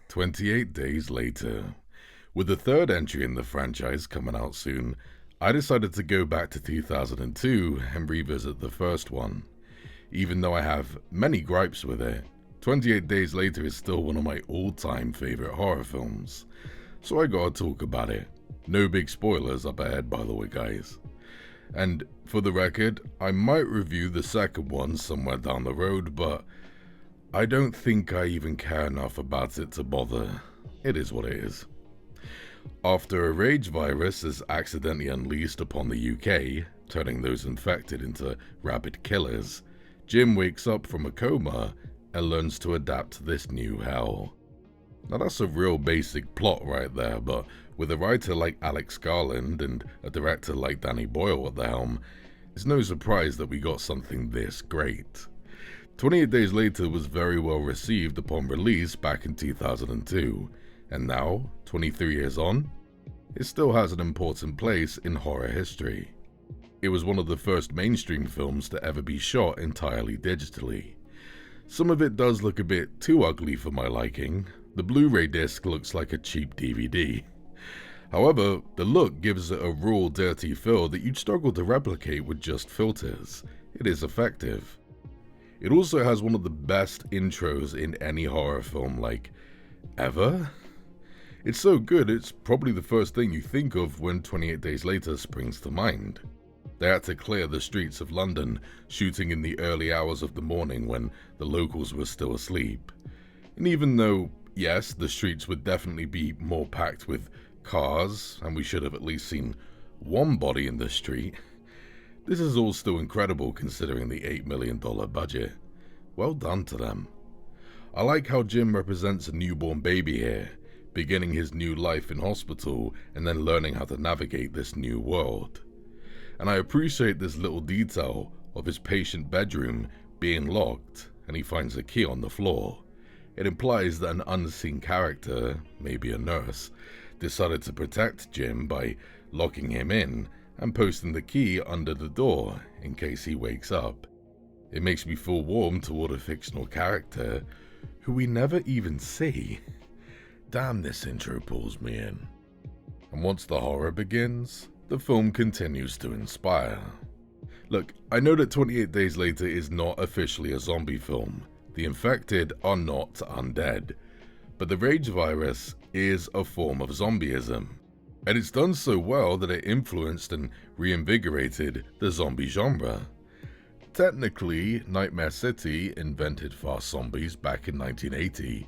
28 days later. With the third entry in the franchise coming out soon, I decided to go back to 2002 and revisit the first one. Even though I have many gripes with it, 28 Days Later is still one of my all-time favorite horror films, so I gotta talk about it. No big spoilers up ahead, by the way, guys. And for the record, I might review the second one somewhere down the road, but I don't think I even care enough about it to bother. It is what it is. After a rage virus is accidentally unleashed upon the UK, turning those infected into rabid killers, Jim wakes up from a coma and learns to adapt to this new hell. Now that's a real basic plot right there, but with a writer like Alex Garland and a director like Danny Boyle at the helm, it's no surprise that we got something this great. 28 Days Later was very well received upon release back in 2002, and now, 23 years on, it still has an important place in horror history. It was one of the first mainstream films to ever be shot entirely digitally. Some of it does look a bit too ugly for my liking. The Blu-ray disc looks like a cheap DVD. However, the look gives it a raw, dirty feel that you'd struggle to replicate with just filters. It is effective. It also has one of the best intros in any horror film, like, ever? It's so good, it's probably the first thing you think of when 28 Days Later springs to mind. They had to clear the streets of London, shooting in the early hours of the morning when the locals were still asleep. And even though, yes, the streets would definitely be more packed with cars, and we should have at least seen one body in the street, this is all still incredible considering the $8 million budget. Well done to them. I like how Jim represents a newborn baby here, beginning his new life in hospital and then learning how to navigate this new world. And I appreciate this little detail of his patient bedroom being locked and he finds a key on the floor. It implies that an unseen character, maybe a nurse, decided to protect Jim by locking him in and posting the key under the door in case he wakes up. It makes me feel warm toward a fictional character who we never even see. Damn, this intro pulls me in. And once the horror begins, the film continues to inspire. Look, I know that 28 Days Later is not officially a zombie film. The infected are not undead. But the rage virus is a form of zombieism. And it's done so well that it influenced and reinvigorated the zombie genre. Technically, Nightmare City invented fast zombies back in 1980,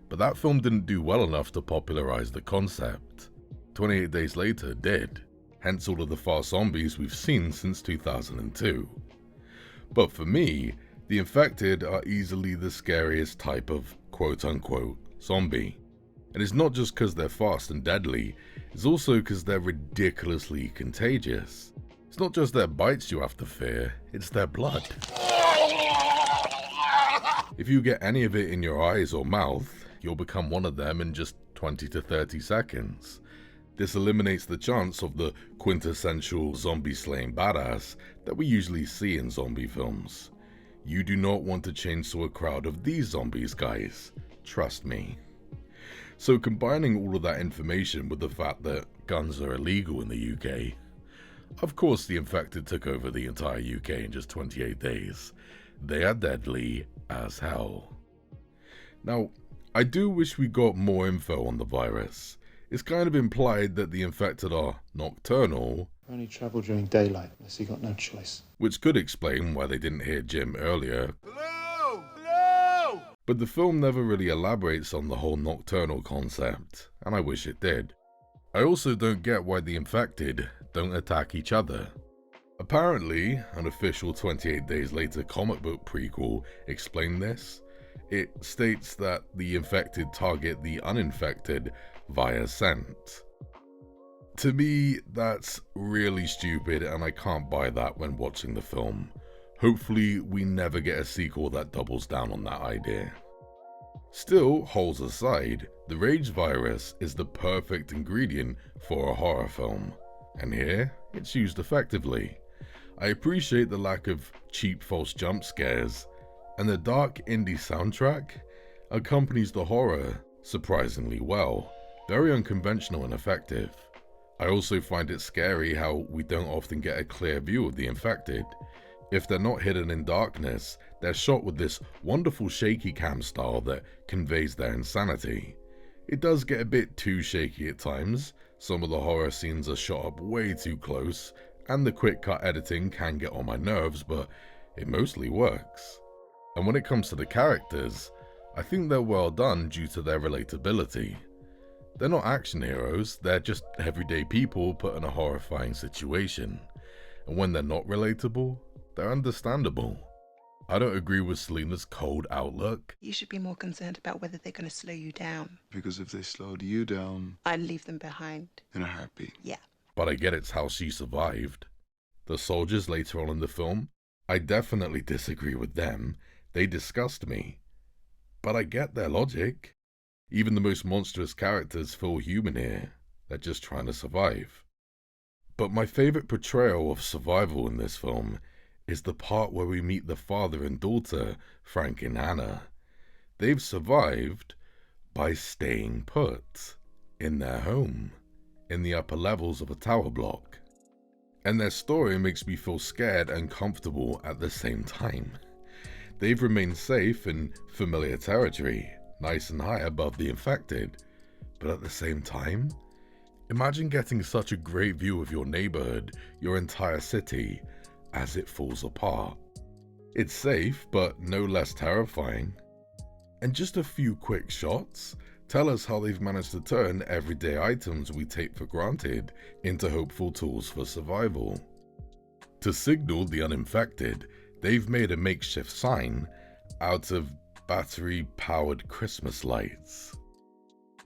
but that film didn't do well enough to popularize the concept. 28 Days Later did, hence all of the fast zombies we've seen since 2002. But for me, the infected are easily the scariest type of quote-unquote zombie. And it's not just because they're fast and deadly, it's also because they're ridiculously contagious. It's not just their bites you have to fear, it's their blood. If you get any of it in your eyes or mouth, you'll become one of them in just 20 to 30 seconds. This eliminates the chance of the quintessential zombie-slaying badass that we usually see in zombie films. You do not want to chainsaw a crowd of these zombies, guys. Trust me. So combining all of that information with the fact that guns are illegal in the UK, of course the infected took over the entire UK in just 28 days. They are deadly as hell. Now, I do wish we got more info on the virus. It's kind of implied that the infected are nocturnal, only travel during daylight unless you got no choice. Which could explain why they didn't hear Jim earlier. Hello! Hello! But the film never really elaborates on the whole nocturnal concept, and I wish it did. I also don't get why the infected don't attack each other. Apparently, an official 28 Days Later comic book prequel explained this. It states that the infected target the uninfected via scent. To me, that's really stupid and I can't buy that when watching the film. Hopefully, we never get a sequel that doubles down on that idea. Still, holes aside, the rage virus is the perfect ingredient for a horror film, and here, it's used effectively. I appreciate the lack of cheap false jump scares. And the dark indie soundtrack accompanies the horror surprisingly well, very unconventional and effective. I also find it scary how we don't often get a clear view of the infected. If they're not hidden in darkness, they're shot with this wonderful shaky cam style that conveys their insanity. It does get a bit too shaky at times, some of the horror scenes are shot up way too close, and the quick cut editing can get on my nerves, but it mostly works. And when it comes to the characters, I think they're well done due to their relatability. They're not action heroes, they're just everyday people put in a horrifying situation. And when they're not relatable, they're understandable. I don't agree with Selena's cold outlook. You should be more concerned about whether they're going to slow you down. Because if they slowed you down I'd leave them behind. in a heartbeat. Yeah. But I get it's how she survived. The soldiers later on in the film, I definitely disagree with them. They disgust me. But I get their logic. Even the most monstrous characters feel human here. They're just trying to survive. But my favourite portrayal of survival in this film is the part where we meet the father and daughter, Frank and Hannah. They've survived by staying put in their home, in the upper levels of a tower block. And their story makes me feel scared and comfortable at the same time. They've remained safe in familiar territory, nice and high above the infected. But at the same time, imagine getting such a great view of your neighborhood, your entire city, as it falls apart. It's safe, but no less terrifying. And just a few quick shots tell us how they've managed to turn everyday items we take for granted into hopeful tools for survival. To signal the uninfected, they've made a makeshift sign out of battery-powered Christmas lights.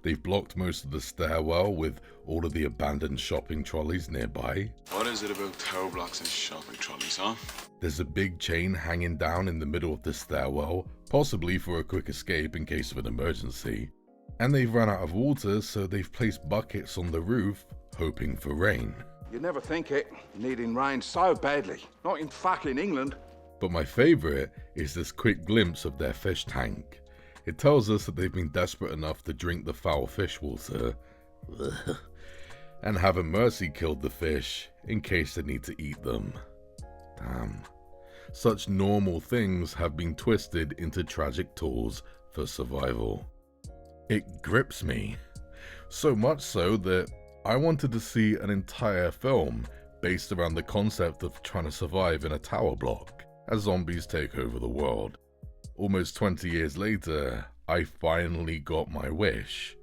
They've blocked most of the stairwell with all of the abandoned shopping trolleys nearby. What is it about tower blocks and shopping trolleys, huh? There's a big chain hanging down in the middle of the stairwell, possibly for a quick escape in case of an emergency. And they've run out of water, so they've placed buckets on the roof, hoping for rain. You'd never think it, needing rain so badly. Not in fucking England. But my favourite is this quick glimpse of their fish tank. It tells us that they've been desperate enough to drink the foul fish water. And haven't mercy killed the fish in case they need to eat them. Damn. Such normal things have been twisted into tragic tools for survival. It grips me. So much so that I wanted to see an entire film based around the concept of trying to survive in a tower block as zombies take over the world. Almost 20 years later, I finally got my wish.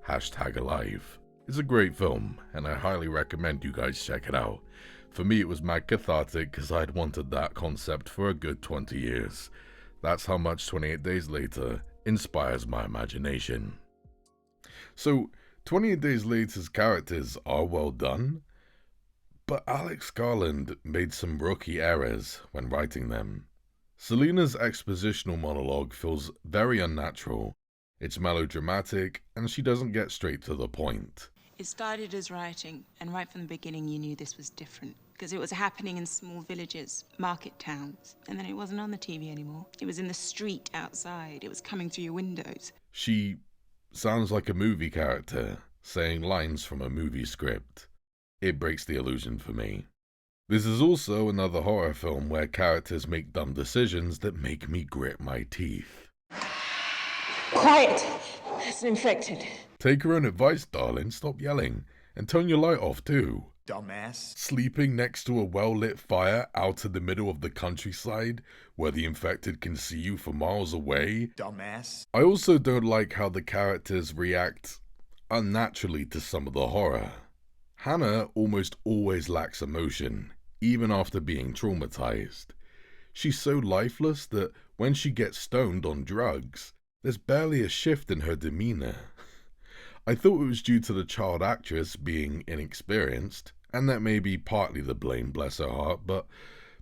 #alive. It's a great film, and I highly recommend you guys check it out. For me, it was mad cathartic because I'd wanted that concept for a good 20 years. That's how much 28 Days Later inspires my imagination. So, 28 Days Later's characters are well done, but Alex Garland made some rookie errors when writing them. Selena's expositional monologue feels very unnatural. It's melodramatic, and she doesn't get straight to the point. It started as writing, and right from the beginning you knew this was different. Because it was happening in small villages, market towns. And then it wasn't on the TV anymore. It was in the street outside. It was coming through your windows. She sounds like a movie character, saying lines from a movie script. It breaks the illusion for me. This is also another horror film where characters make dumb decisions that make me grit my teeth. Quiet! That's an infected. Take your own advice, darling. Stop yelling. And turn your light off, too. Dumbass. Sleeping next to a well-lit fire out in the middle of the countryside where the infected can see you for miles away. Dumbass. I also don't like how the characters react unnaturally to some of the horror. Hannah almost always lacks emotion, even after being traumatized. She's so lifeless that when she gets stoned on drugs, there's barely a shift in her demeanor. I thought it was due to the child actress being inexperienced, and that may be partly the blame, bless her heart, but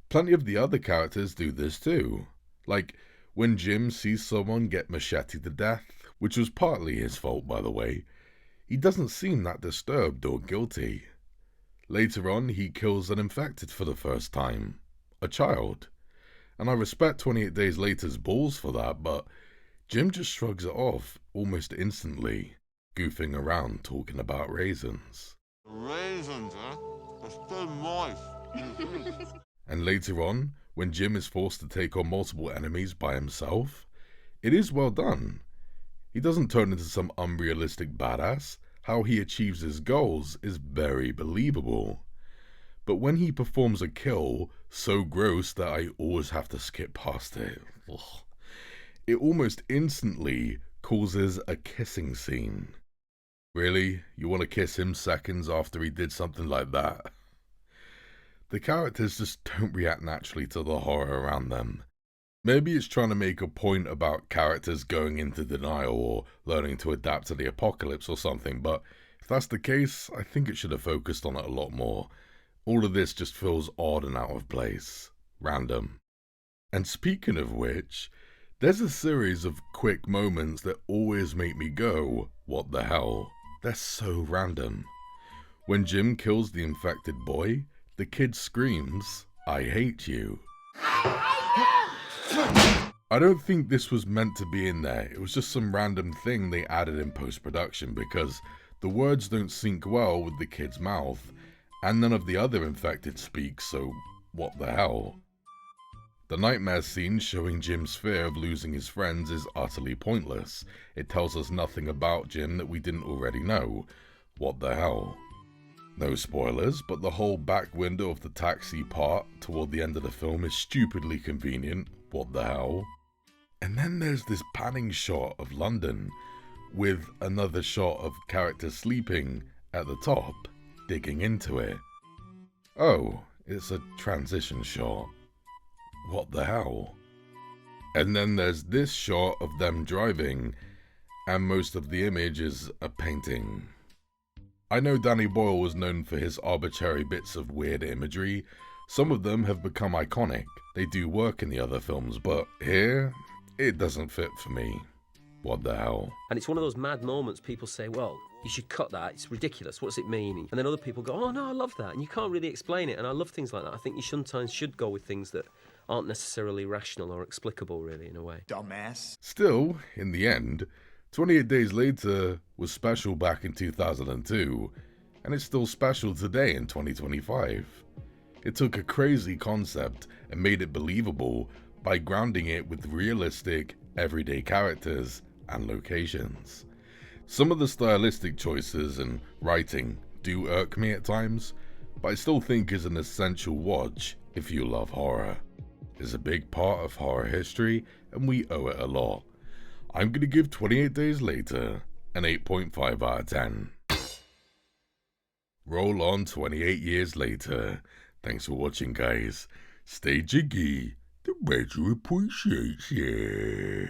plenty of the other characters do this too. Like when Jim sees someone get macheted to death, which was partly his fault by the way, he doesn't seem that disturbed or guilty. Later on, he kills an infected for the first time, a child, And I respect 28 Days Later's balls for that, but Jim just shrugs it off almost instantly, goofing around talking about raisins. Raisins, huh? They're still moist. And later on, when Jim is forced to take on multiple enemies by himself, it is well done. He doesn't turn into some unrealistic badass. How he achieves his goals is very believable. But when he performs a kill so gross that I always have to skip past it, it almost instantly causes a kissing scene. Really? You want to kiss him seconds after he did something like that? The characters just don't react naturally to the horror around them. Maybe it's trying to make a point about characters going into denial or learning to adapt to the apocalypse or something, but if that's the case, I think it should have focused on it a lot more. All of this just feels odd and out of place. Random. And speaking of which, there's a series of quick moments that always make me go, what the hell? They're so random. When Jim kills the infected boy, the kid screams, "I hate you." I don't think this was meant to be in there. It was just some random thing they added in post-production because the words don't sync well with the kid's mouth, and none of the other infected speak, so what the hell? The nightmare scene showing Jim's fear of losing his friends is utterly pointless. It tells us nothing about Jim that we didn't already know. What the hell? No spoilers, but the whole back window of the taxi part toward the end of the film is stupidly convenient. What the hell? And then there's this panning shot of London with another shot of characters sleeping at the top, digging into it. Oh, it's a transition shot. What the hell? And then there's this shot of them driving, and most of the image is a painting. I know Danny Boyle was known for his arbitrary bits of weird imagery. Some of them have become iconic. They do work in the other films, but here, it doesn't fit for me. What the hell? And it's one of those mad moments people say, well, you should cut that, it's ridiculous, what does it mean? And then other people go, oh no, I love that, and you can't really explain it, and I love things like that. I think you sometimes should go with things that aren't necessarily rational or explicable, really, in a way. Dumbass. Still, in the end, 28 Days Later was special back in 2002, and it's still special today in 2025. It took a crazy concept and made it believable by grounding it with realistic, everyday characters and locations. Some of the stylistic choices and writing do irk me at times, but I still think is an essential watch if you love horror. It's a big part of horror history and we owe it a lot. I'm gonna give 28 Days Later an 8.5 out of 10. Roll on 28 years later. Thanks for watching, guys. Stay jiggy. The better appreciates you.